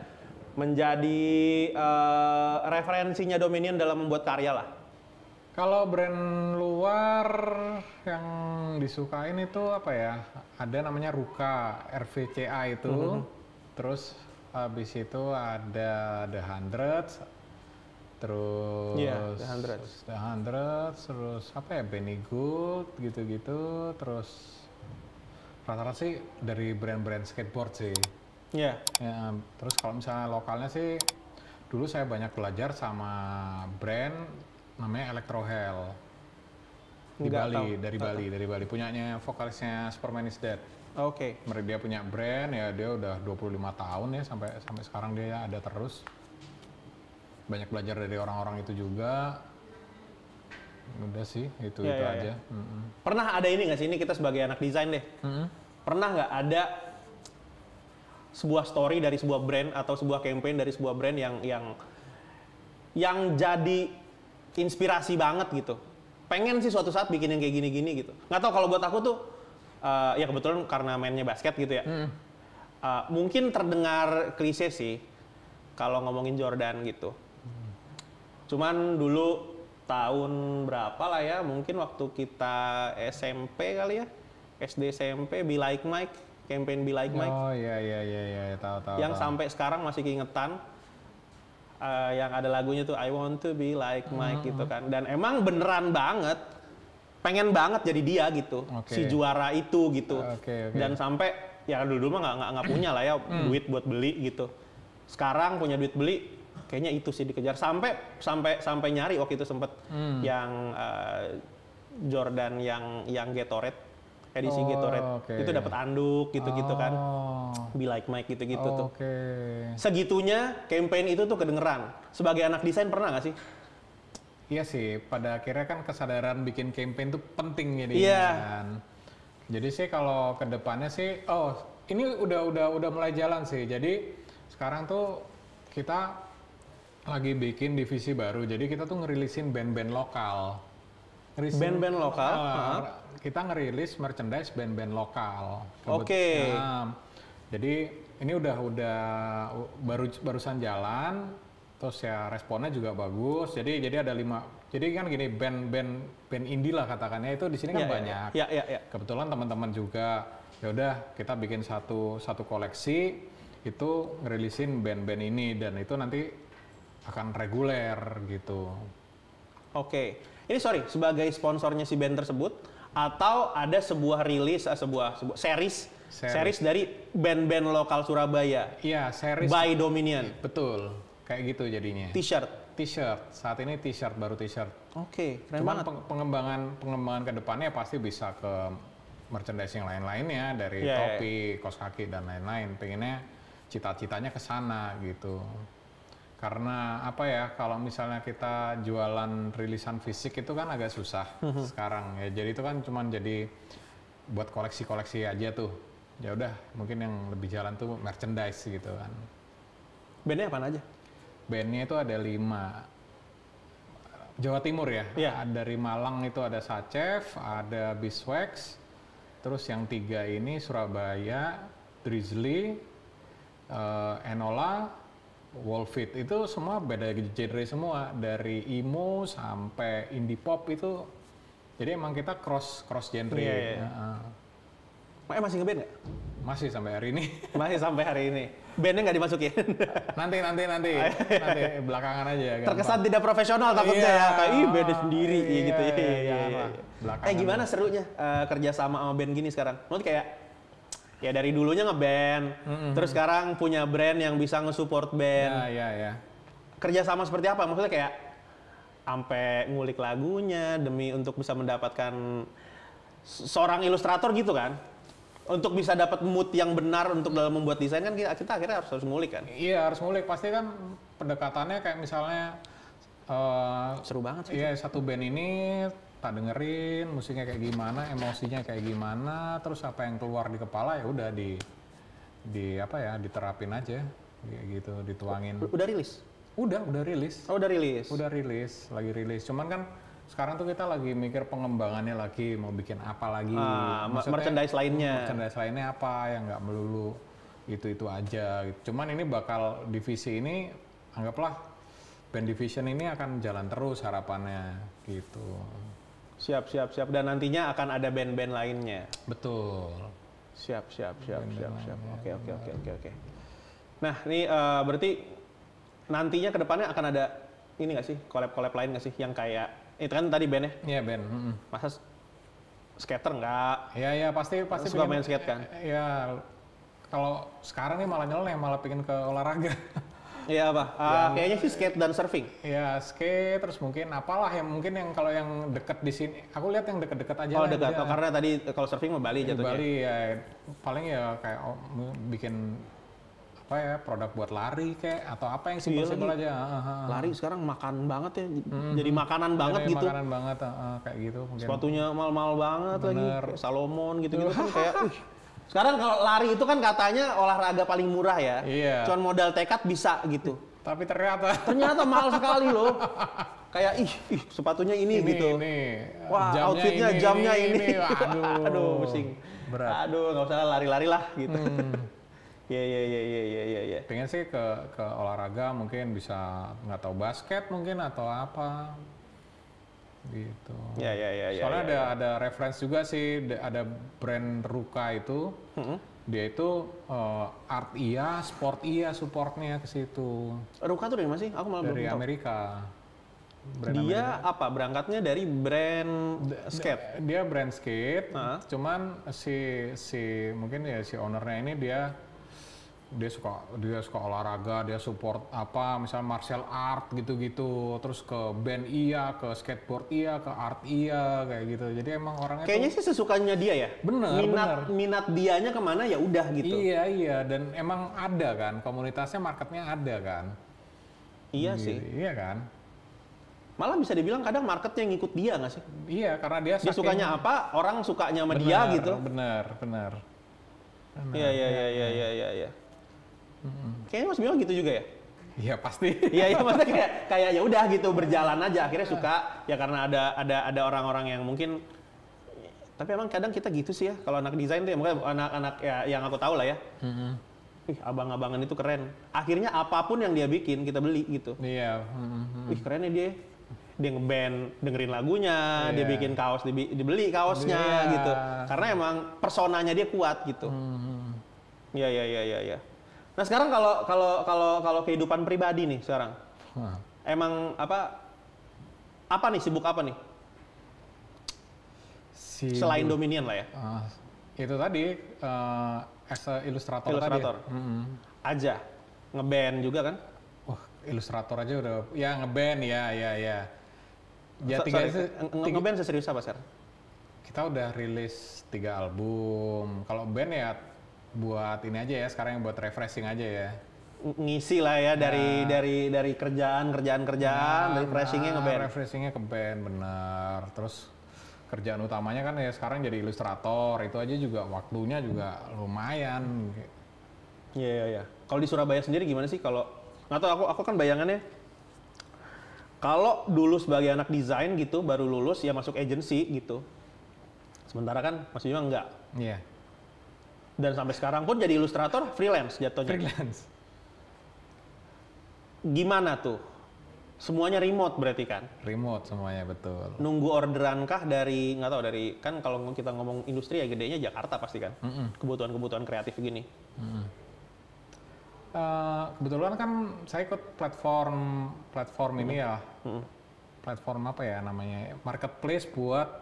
Menjadi referensinya Dominion dalam membuat karya lah. Kalau brand luar yang disukain itu apa ya? Ada namanya Ruka, RVCA itu. Terus habis itu ada The Hundreds. Terus Iya, The Hundreds. The Hundreds, terus apa ya? Benny Gold gitu-gitu. Terus rata-rata sih dari brand-brand skateboard sih. Iya. Ya, terus kalau misalnya lokalnya sih, dulu saya banyak belajar sama brand namanya Electro Hell di Nggak Bali, tahu. dari Bali, punyanya vokalisnya Superman is Dead. Oke. Dia punya brand ya, dia udah 25 tahun ya sampai sekarang dia ada terus. Banyak belajar dari orang-orang itu juga. Udah sih, itu Ya. aja. Pernah ada ini nggak sih, ini kita sebagai anak desain deh, pernah nggak ada sebuah story dari sebuah brand atau sebuah campaign dari sebuah brand yang jadi inspirasi banget gitu, pengen sih suatu saat bikin yang kayak gini-gini gitu. Nggak tahu, kalau buat aku tuh ya kebetulan karena mainnya basket gitu ya, mungkin terdengar klise sih kalau ngomongin Jordan gitu. Cuman dulu tahun berapa lah ya, mungkin waktu kita SMP kali ya, SD SMP, Be Like Mike, campaign Be Like Mike. Oh iya, tahu. Yang sampai sekarang masih keingetan, yang ada lagunya tuh I Want to Be Like Mike gitu kan. Dan emang beneran banget, pengen banget jadi dia gitu, si juara itu gitu. Dan sampai ya dulu mah nggak punya lah ya duit buat beli gitu. Sekarang punya duit beli, kayaknya itu sih dikejar sampai nyari waktu itu sempet yang Jordan yang Gatorade, edisi Gatorade itu dapat anduk gitu-gitu kan, Be Like Mike gitu-gitu tuh. Segitunya campaign itu tuh kedengeran. Sebagai anak desain pernah nggak sih? Iya sih, pada akhirnya kan kesadaran bikin campaign itu penting jadi kan. Jadi sih kalau kedepannya sih, ini udah mulai jalan sih. Jadi sekarang tuh kita lagi bikin divisi baru. Jadi kita tuh ngerilisin band-band lokal. Band-band lokal? Kita ngerilis merchandise band-band lokal. Oke. Jadi ini udah barusan jalan. Terus ya responnya juga bagus. Jadi ada 5. Jadi kan gini, band indie lah katakannya itu di sini kan banyak. Iya. Kebetulan teman-teman juga, ya udah kita bikin satu koleksi itu ngerilisin band-band ini, dan itu nanti akan reguler gitu. Oke. Ini sorry, sebagai sponsornya si band tersebut atau ada sebuah rilis, sebuah series dari band-band lokal Surabaya? Iya, series by Dominion. Betul. Kayak gitu jadinya. T-shirt. Saat ini t-shirt, baru t-shirt. Oke, keren Cuman banget. pengembangan ke depannya pasti bisa ke merchandising lain-lainnya, dari topi, kaos kaki dan lain-lain. Pengennya cita-citanya ke sana gitu. Karena apa ya, kalau misalnya kita jualan rilisan fisik itu kan agak susah sekarang ya. Jadi itu kan cuman jadi buat koleksi-koleksi aja tuh. Ya udah, mungkin yang lebih jalan tuh merchandise gitu kan. Bandnya apaan aja? Bandnya itu ada 5. Jawa Timur ya. Iya. Dari Malang itu ada Sachev, ada Biswax. Terus yang 3 ini Surabaya, Drizzly, Enola, Wolfit. Itu semua beda genre semua, dari emo sampai indie pop itu. Jadi emang kita cross genre. Iya. Masih ngeband nggak? Masih sampai hari ini. Masih sampai hari ini. Bandnya nggak dimasukin? Nanti belakangan aja. Terkesan tidak profesional takutnya ya, kayak bandnya sendiri gitu. Iya. Gimana serunya kerja sama band gini sekarang? Menurut kayak ya dari dulunya ngeband, terus sekarang punya brand yang bisa nge-support band. Iya. Kerja sama seperti apa? Maksudnya kayak sampai ngulik lagunya demi untuk bisa mendapatkan seorang ilustrator gitu kan? Untuk bisa dapat mood yang benar untuk dalam membuat desain kan kita akhirnya harus ngulik kan? Iya, harus ngulik. Pasti kan pendekatannya kayak misalnya seru banget sih. Iya, satu band ini tak dengerin musiknya kayak gimana, emosinya kayak gimana, terus apa yang keluar di kepala ya udah diterapin aja kayak gitu, dituangin. Udah rilis? Udah rilis. Oh, udah rilis. Udah rilis, lagi rilis. Cuman kan sekarang tuh kita lagi mikir pengembangannya lagi, mau bikin apa lagi. Merchandise lainnya. Merchandise lainnya apa yang nggak melulu itu aja. Gitu. Cuman ini bakal divisi ini, anggaplah band division ini akan jalan terus harapannya gitu. Siap. Dan nantinya akan ada band-band lainnya. Betul. Siap. Oke. Nah, ini berarti nantinya ke depannya akan ada ini nggak sih, collab lain nggak sih yang kayak itu kan tadi bandnya? Iya band. Masa skater nggak? Iya pasti suka main skate kan? Iya. Kalau sekarang nih malah nyeleneh, malah pengen ke olahraga. Iya apa? Kayaknya sih skate dan surfing. Iya skate, terus mungkin apalah yang mungkin yang kalau yang deket di sini, aku lihat yang deket-deket aja. Oh dekat, karena tadi kalau surfing mau Bali jatuhnya. Bali ya, paling ya kayak bikin apa ya, produk buat lari kayak atau apa yang simpel-simpel aja. Lari sekarang makan banget ya, jadi makanan banget jadi gitu. Makanan banget, kayak gitu. Mungkin. Sepatunya mahal-mahal banget lagi, kayak Salomon gitu-gitu kan kayak. Sekarang kalau lari itu kan katanya olahraga paling murah ya. Iya. Cuman modal tekad bisa gitu. Tapi ternyata mahal sekali loh. Kayak sepatunya ini gitu. Wah, outfitnya jamnya ini. Aduh, pusing. Berat. Aduh, nggak usah lari-lari lah gitu. Iya. Pengen sih ke olahraga, mungkin bisa nggak tahu basket mungkin atau apa. Gitu. Ya. Soalnya ada reference juga sih, ada brand Ruka itu, dia itu art iya, sport iya, supportnya ke situ. Ruka tuh dari mana sih? Aku malah belum dari tahu. Amerika. Dia apa? Berangkatnya dari brand skate. Dia brand skate, cuman si mungkin ya si ownernya ini dia suka olahraga, dia support apa misalnya martial art gitu-gitu, terus ke band iya, ke skateboard iya, ke art iya kayak gitu. Jadi emang orangnya kayaknya sih sesukanya dia ya. Minat dianya kemana ya udah gitu. Iya, dan emang ada kan komunitasnya, marketnya ada kan. Iya gitu, sih. Iya kan. Malah bisa dibilang kadang marketnya ngikut dia nggak sih? Iya, karena dia sukanya apa, orang sukanya sama dia gitu. Bener. Iya. Kayaknya Mas Bima gitu juga ya? Iya pasti. Iya maksudnya kayak ya udah gitu berjalan aja, akhirnya suka ya karena ada orang-orang yang mungkin, tapi emang kadang kita gitu sih ya kalau anak desain tuh ya, mungkin anak-anak ya yang aku tahu lah ya. Abang-abangan itu keren. Akhirnya apapun yang dia bikin kita beli gitu. Iya. Keren ya dia ngeband, dengerin lagunya, dia bikin kaos, dibeli kaosnya gitu. Karena emang personanya dia kuat gitu. Iya. Nah sekarang kalau kehidupan pribadi nih sekarang, emang apa nih, sibuk apa nih? Selain Dominion lah ya. Itu tadi as a ilustrator tadi. Aja, ngeband juga kan? Wah, ilustrator aja udah, ya ngeband ya. Ngeband seserius apa sekarang? Kita udah rilis 3 album. Kalau band ya buat ini aja ya, sekarang yang buat refreshing aja ya. Ngisi lah ya dari kerjaan, refreshingnya ngeband. Refreshingnya ke band, bener. Terus kerjaan utamanya kan ya sekarang jadi ilustrator, itu aja juga waktunya juga lumayan. Iya. Kalau di Surabaya sendiri gimana sih? Kalau nggak tahu, aku kan bayangannya kalau dulu sebagai anak desain gitu baru lulus ya masuk agency gitu. Sementara kan Mas Bima enggak. Iya. Dan sampai sekarang pun jadi ilustrator freelance jatuhnya. Freelance. Gimana tuh? Semuanya remote berarti kan? Remote semuanya, betul. Nunggu orderan kah dari, nggak tahu, dari, kan kalau kita ngomong industri ya gedenya Jakarta pasti kan? Kebutuhan-kebutuhan kreatif gini. Kebetulan kan saya ikut platform ini ya. Platform apa ya namanya? Marketplace buat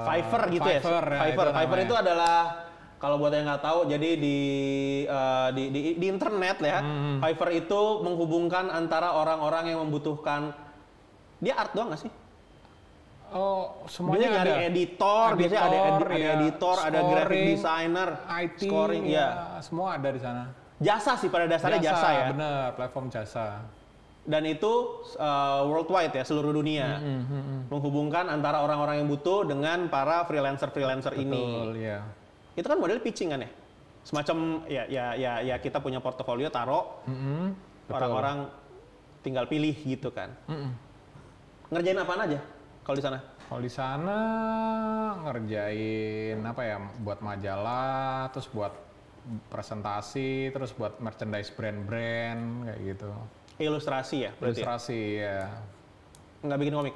Fiverr gitu ya? Fiverr itu adalah, kalau buat yang nggak tahu, jadi di internet ya, Fiverr itu menghubungkan antara orang-orang yang membutuhkan, dia art doang nggak sih? Oh, semuanya nyari ada. Editor, biasanya ada editor, ada graphic designer, IT, scoring, ya. Semua ada di sana. Jasa sih, pada dasarnya jasa ya. Bener, platform jasa. Dan itu worldwide ya, seluruh dunia. Menghubungkan antara orang-orang yang butuh dengan para freelancer ini. Betul, iya. Itu kan model pitching kan ya? Semacam ya kita punya portofolio, taruh, orang-orang tinggal pilih gitu kan. ngerjain apaan aja kalau di sana? Kalau di sana ngerjain apa ya, buat majalah, terus buat presentasi, terus buat merchandise brand-brand kayak gitu. Ilustrasi ya berarti? Ilustrasi ya. Nggak bikin komik?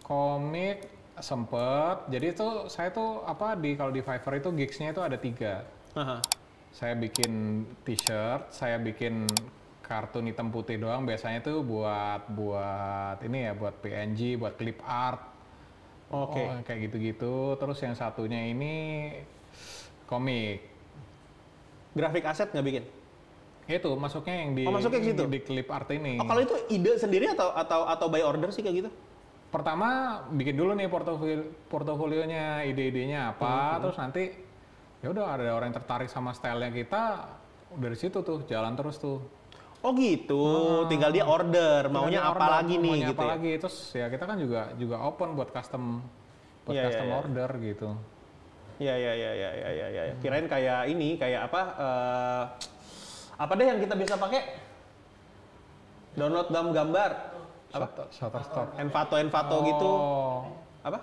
Komik sempet. Jadi itu saya tuh apa kalau di Fiverr itu gigs-nya itu ada 3. Aha. Saya bikin t-shirt, saya bikin kartun hitam putih doang. Biasanya tuh buat ini ya, buat PNG, buat clip art. Oke. Oh, kayak gitu-gitu. Terus yang satunya ini komik. Grafik aset nggak bikin? Itu masuknya yang di masuknya ke situ? di clip art ini. Oh, kalau itu ide sendiri atau by order sih kayak gitu? Pertama bikin dulu nih portofolionya, ide-idenya apa, terus nanti ya udah ada orang yang tertarik sama stylenya kita, dari situ tuh jalan terus tuh. Oh gitu, tinggal dia order, maunya Tinggal apa order, lagi nih maunya gitu apa ya? lagi, terus ya kita kan juga open buat custom Iya, iya. order gitu. Ya. Kirain kayak ini, kayak apa deh yang kita bisa pakai? Download gambar. Apa? Shutterstock. Envato gitu. Oh. Apa?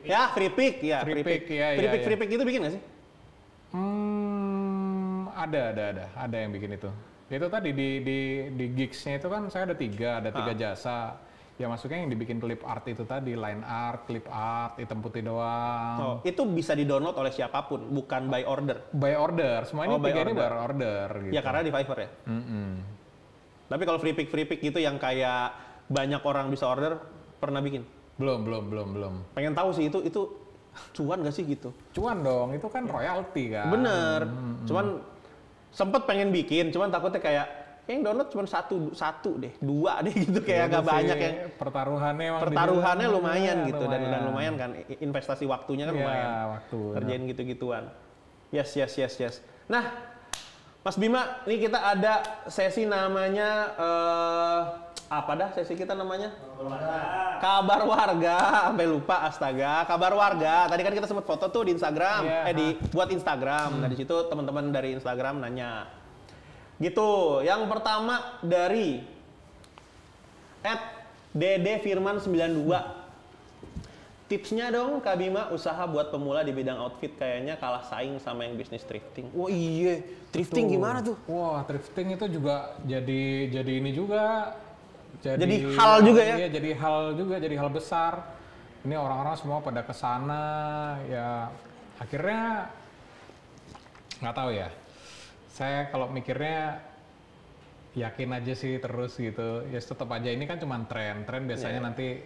Ya, Free Pick, ya. Free Pick, ya, Free ya, Pick, ya. Free Pick itu bikin nggak sih? Ada yang bikin itu. Itu tadi di gigs-nya itu kan saya ada 3 jasa. Ya masuknya yang dibikin clip art itu tadi, line art, clip art, hitam putih doang. Oh, itu bisa di-download oleh siapapun, bukan by order. By order, semua ini by 3 ini order. by order gitu. Ya karena di Fiverr ya. Mm-mm. Tapi kalau Free Pick gitu yang kayak banyak orang bisa order, pernah bikin? Belum. Pengen tahu sih itu cuan gak sih gitu? Cuan dong, itu kan royalti kan. Bener. Cuman sempet pengen bikin, cuman takutnya kayak yang download cuma satu deh, 2 deh gitu, kayak Itu agak sih, banyak yang pertaruhannya emang pertaruhannya di situ. lumayan Iya, gitu dan lumayan kan investasi waktunya kan Iya, lumayan. waktu. Kerjain gitu-gituan. Yes. Nah, Mas Bima, ini kita ada sesi namanya apa dah sesi kita namanya? Kabar Warga. Sampai lupa, astaga. Kabar Warga. Tadi kan kita sempat foto tuh di Instagram, Iya. buat Instagram. Nah, di situ teman-teman dari Instagram nanya. Gitu. Yang pertama dari @ddfirman92. Tipsnya dong Kak Bima, usaha buat pemula di bidang outfit kayaknya kalah saing sama yang bisnis thrifting. Wah iya, thrifting gimana tuh? Wah, thrifting itu juga jadi ini juga. Jadi hal juga ya? Iya, jadi hal besar. Ini orang-orang semua pada kesana, ya akhirnya nggak tahu ya. Saya kalau mikirnya yakin aja sih terus gitu. Ya tetap aja ini kan cuma tren biasanya nanti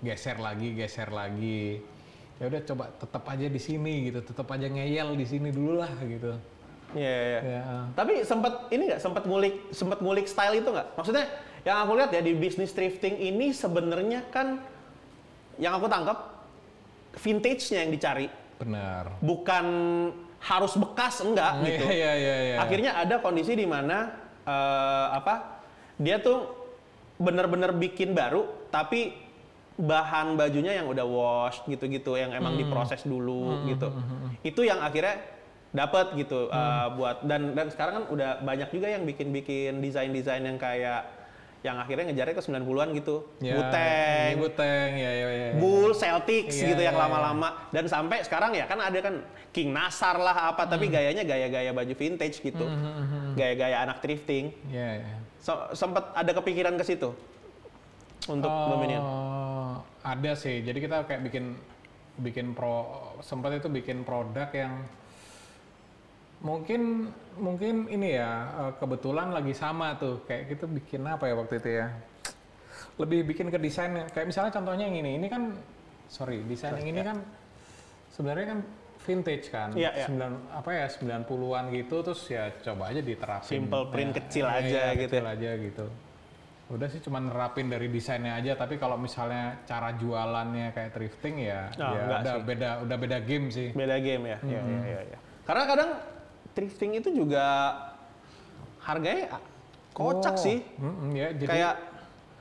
geser lagi. Ya udah coba tetap aja di sini gitu, tetap aja ngeyel di sini dulu lah gitu. Iya. Ya. Tapi sempat ngulik style itu nggak? Maksudnya yang aku lihat ya di bisnis thrifting ini sebenarnya kan yang aku tangkap vintage-nya yang dicari. Benar. Bukan harus bekas, enggak gitu. Iya. Akhirnya ada kondisi di mana dia tuh bener-bener bikin baru tapi bahan bajunya yang udah wash gitu-gitu, yang emang diproses dulu gitu. Itu yang akhirnya dapat gitu buat dan sekarang kan udah banyak juga yang bikin desain-desain yang kayak yang akhirnya ngejarnya ke 90-an gitu. Ya, Buteng, ya. Bull, Celtics Iya, gitu yang iya, lama-lama. Dan sampai sekarang ya kan ada kan King Nasar lah apa, tapi gayanya gaya-gaya baju vintage gitu. Gaya-gaya anak thrifting. Iya. Sempat ada kepikiran ke situ untuk Dominion? Ada sih. Jadi kita kayak sempat itu bikin produk yang mungkin ini ya kebetulan lagi sama tuh kayak gitu bikin apa ya waktu itu ya, lebih bikin ke desainnya kayak misalnya contohnya yang ini kan desain yang ini kan sebenarnya kan vintage kan, 90-an gitu, terus ya coba aja diterapin Simple print kecil aja gitu. Udah sih cuma nerapin dari desainnya aja, tapi kalau misalnya cara jualannya kayak thrifting ya udah beda game sih. Beda game ya. Iya. Karena kadang thrifting itu juga harganya kocak sih. Ya, jadi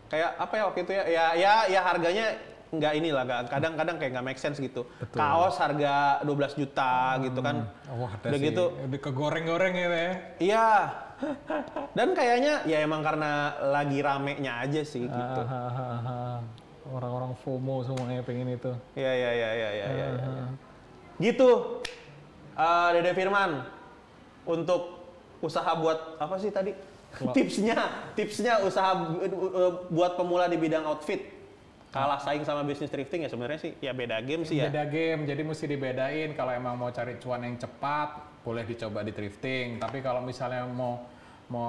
kayak apa ya waktu itu ya? Ya harganya nggak inilah, kadang-kadang kayak nggak make sense gitu. Betul. Kaos harga 12 juta gitu kan. Wah, udah gitu. Udah kegoreng-goreng gitu ya. Iya. Dan kayaknya ya emang karena lagi ramenya aja sih gitu. Orang-orang FOMO semuanya pengen itu. Iya. Gitu. Dede Firman, untuk usaha buat apa sih tadi? Tipsnya usaha buat pemula di bidang outfit. Kalah saing sama bisnis thrifting ya sebenarnya sih ya beda game sih ya. Beda game, jadi mesti dibedain. Kalau emang mau cari cuan yang cepat, boleh dicoba di thrifting. Tapi kalau misalnya mau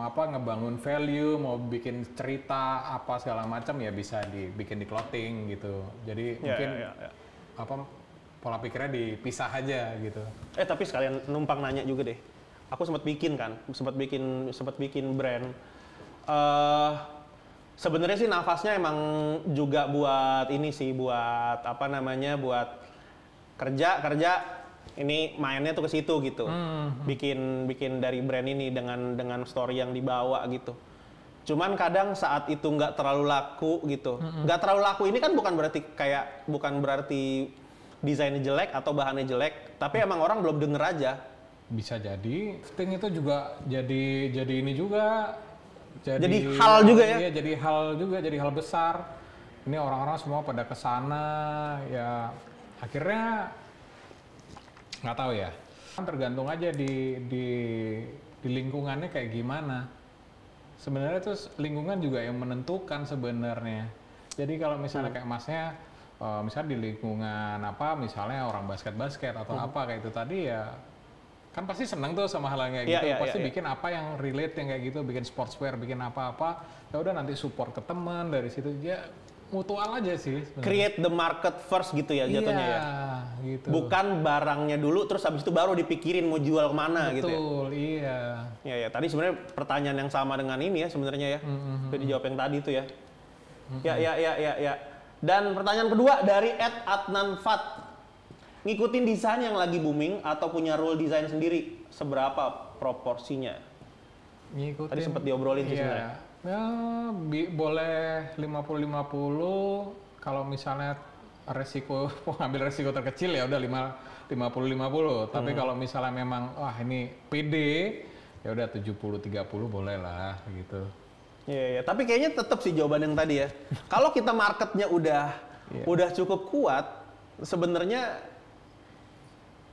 ngebangun value, mau bikin cerita apa segala macam ya bisa dibikin di clothing gitu. Jadi mungkin pola pikirnya dipisah aja gitu. Tapi sekalian numpang nanya juga deh. Aku sempat bikin brand. Sebenarnya sih nafasnya emang juga buat ini sih, buat buat kerja ini mainnya tuh ke situ gitu. Bikin dari brand ini dengan story yang dibawa gitu. Cuman kadang saat itu nggak terlalu laku gitu. Nggak terlalu laku ini kan bukan berarti desainnya jelek atau bahannya jelek, tapi emang orang belum denger aja. Bisa jadi thrifting itu juga jadi ini juga. Jadi hal juga ya? Iya, jadi hal besar. Ini orang-orang semua pada kesana, ya akhirnya nggak tahu ya. Tergantung aja di lingkungannya kayak gimana. Sebenarnya tuh lingkungan juga yang menentukan sebenarnya. Jadi kalau misalnya kayak masnya, misalnya di lingkungan misalnya orang basket atau apa kayak itu tadi ya. Kan pasti seneng tuh sama hal yang kayak gitu, pasti bikin apa yang relate yang kayak gitu, bikin sportswear, bikin apa-apa, ya udah nanti support ke teman dari situ, ya mutual aja sih sebenernya. Create the market first gitu ya jatuhnya ya? Gitu. Bukan barangnya dulu, terus habis itu baru dipikirin mau jual kemana gitu ya? Betul, iya. Ya, tadi sebenarnya pertanyaan yang sama dengan ini ya sebenarnya ya, itu dijawab yang tadi tuh ya. Ya. Dan pertanyaan kedua dari @adnanfat. Ngikutin desain yang lagi booming atau punya rule desain sendiri, seberapa proporsinya? Ngikutin. Tadi sempat diobrolin sih sebenarnya. Ya, boleh 50-50. Kalau misalnya mau ambil resiko terkecil ya udah 50-50. Tapi kalau misalnya memang ini pede, ya udah 70-30 boleh lah gitu. Iya. Tapi kayaknya tetap sih jawaban yang tadi ya. Kalau kita marketnya udah cukup kuat, sebenarnya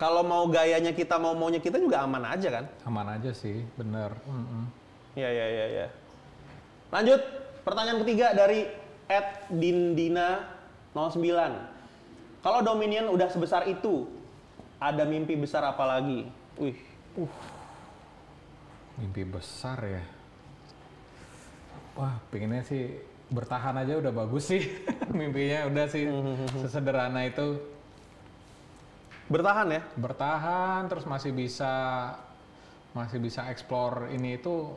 kalau mau gayanya kita, maunya kita juga aman aja kan? Aman aja sih, bener. Iya. Lanjut, pertanyaan ketiga dari @dindina09. Kalau Dominion udah sebesar itu, ada mimpi besar apa lagi? Mimpi besar ya? Wah, pengennya sih bertahan aja udah bagus sih. Mimpinya udah sih sesederhana itu. Bertahan ya? Bertahan, terus masih bisa explore ini itu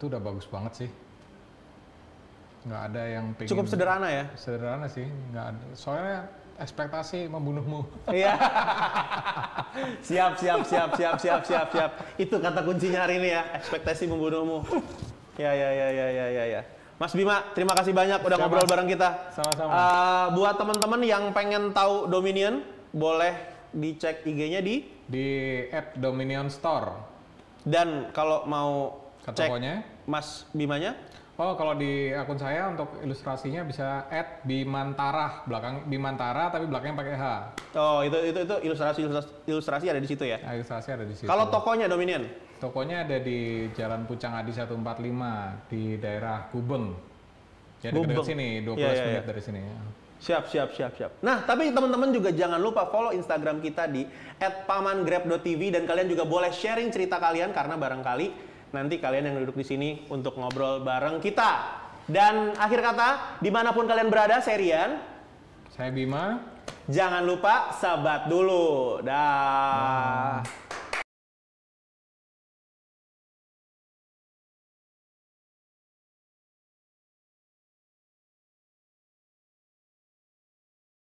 udah bagus banget sih. Nggak ada yang pengen. Cukup sederhana ya? Sederhana sih, nggak ada. Soalnya ekspektasi membunuhmu. Iya. Siap. Itu kata kuncinya hari ini ya, ekspektasi membunuhmu. Ya. Mas Bima, terima kasih banyak udah ngobrol bareng kita. Sama-sama. Buat teman-teman yang pengen tahu Dominion, boleh dicek IG-nya di @Dominion Store. Dan kalau mau cek tokonya Mas Bimanya? Kalau di akun saya untuk ilustrasinya bisa @Bimantara, belakang Bimantara tapi belakangnya pakai H. Oh, itu ilustrasi ada di situ ya? Ilustrasi ada di situ. Kalau tokonya Dominion? Tokonya ada di Jalan Pucang Adi 145 di daerah Gubeng. Ya dekat sini, 12 menit dari sini. Siap. Nah, tapi teman-teman juga jangan lupa follow Instagram kita di @pamangrab.tv dan kalian juga boleh sharing cerita kalian karena barangkali nanti kalian yang duduk di sini untuk ngobrol bareng kita. Dan akhir kata, dimanapun kalian berada, saya Rian. Saya Bima. Jangan lupa sahabat dulu. Dah.